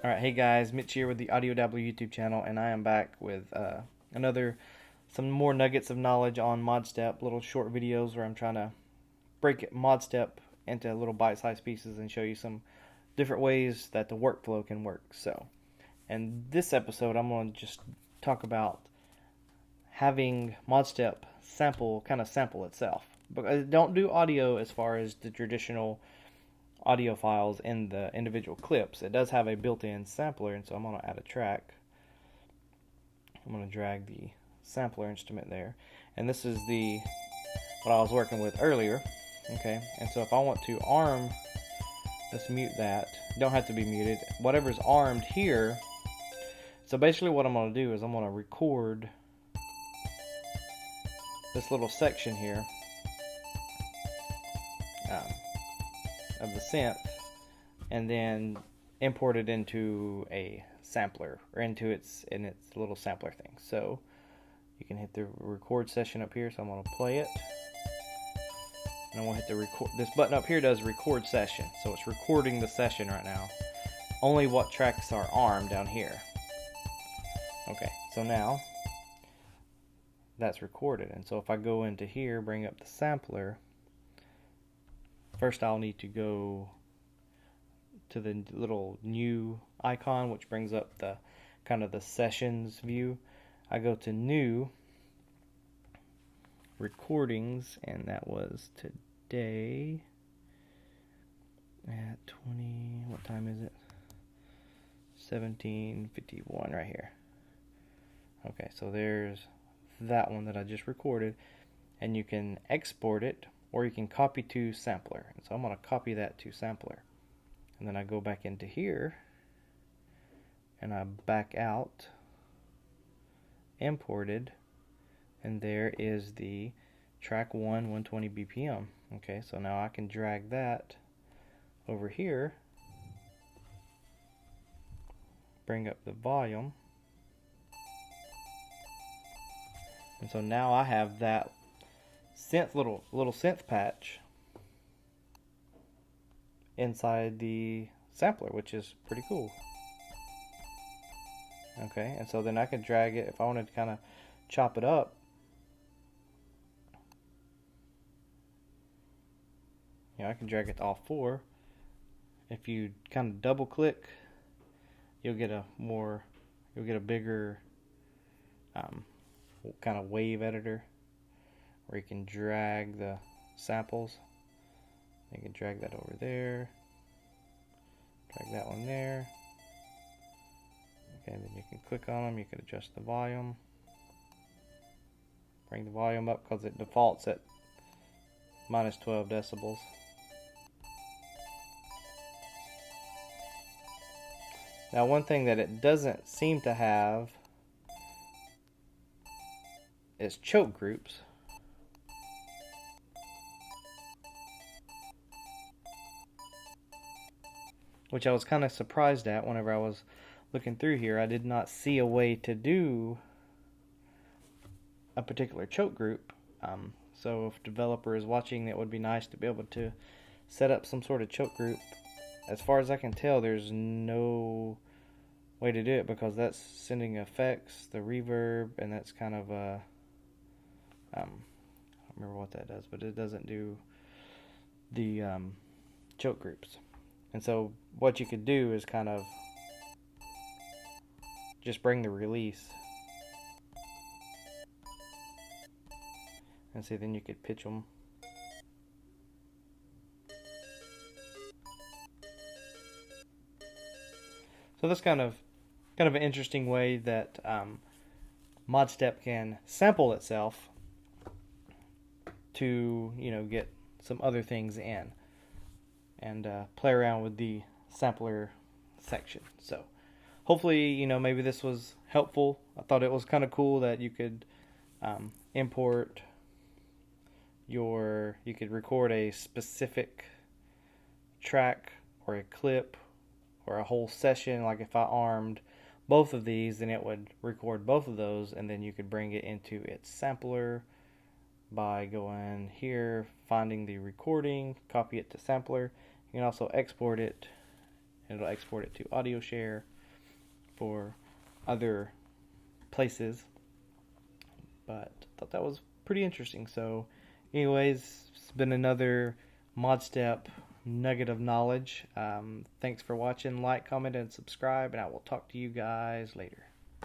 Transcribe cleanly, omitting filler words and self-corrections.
Alright, hey guys, Mitch here with the TheAudioDabbler YouTube channel, and I am back with some more nuggets of knowledge on Modstep, little short videos where I'm trying to break Modstep into little bite-sized pieces and show you some different ways that the workflow can work. So, in this episode, I'm going to just talk about having Modstep sample itself. But I don't do audio as far as the traditional audio files in the individual clips. It does have a built-in sampler, and so I'm going to add a track. I'm going to drag the sampler instrument there, and this is what I was working with earlier. Okay, and so if I want to arm, let's mute that. Don't have to be muted. Whatever's armed here. So basically, what I'm going to do is I'm going to record this little section here of the synth, and then import it into a sampler, or into its little sampler thing. So you can hit the record session up here. So I'm going to play it, and I'm going to hit the record. This button up here does record session, so it's recording the session right now. Only what tracks are armed down here. Okay, so now that's recorded, and so if I go into here, bring up the sampler. First, I'll need to go to the little new icon, which brings up the kind of the sessions view. I go to new recordings, and that was today at 20. What time is it? 17:51 right here. Okay, so there's that one that I just recorded, and you can export it, or you can copy to sampler. And so I'm going to copy that to sampler. And then I go back into here, and I back out, imported, and there is the track 120 BPM. Okay, so now I can drag that over here, bring up the volume, and so now I have that little synth patch inside the sampler, which is pretty cool. Okay, and so then I can drag it if I wanted to kind of chop it up. You know, I can drag it to all four. If you kind of double click, you'll get a bigger kind of wave editor, where you can drag the samples. You can drag that over there, drag that one there. Okay, and then you can click on them. You can adjust the volume, bring the volume up, because it defaults at minus 12 decibels. Now, one thing that it doesn't seem to have is choke groups. Which I was kind of surprised at whenever I was looking through here. I did not see a way to do a particular choke group. So if a developer is watching, it would be nice to be able to set up some sort of choke group. As far as I can tell, there's no way to do it, because that's sending effects, the reverb, and that's kind of I don't remember what that does, but it doesn't do the choke groups. And so what you could do is kind of just bring the release, and see, then you could pitch them. So that's kind of an interesting way that Modstep can sample itself to, get some other things in, and play around with the sampler section. So hopefully, maybe this was helpful. I thought it was kind of cool that you could import you could record a specific track or a clip or a whole session. Like if I armed both of these, then it would record both of those, and then you could bring it into its sampler by going here, finding the recording, copy it to sampler. You can also export it. It'll export it to audio share, for other places. But I thought that was pretty interesting. So anyways, it's been another Modstep nugget of knowledge. Thanks for watching. Like, comment, and subscribe, and I will talk to you guys later.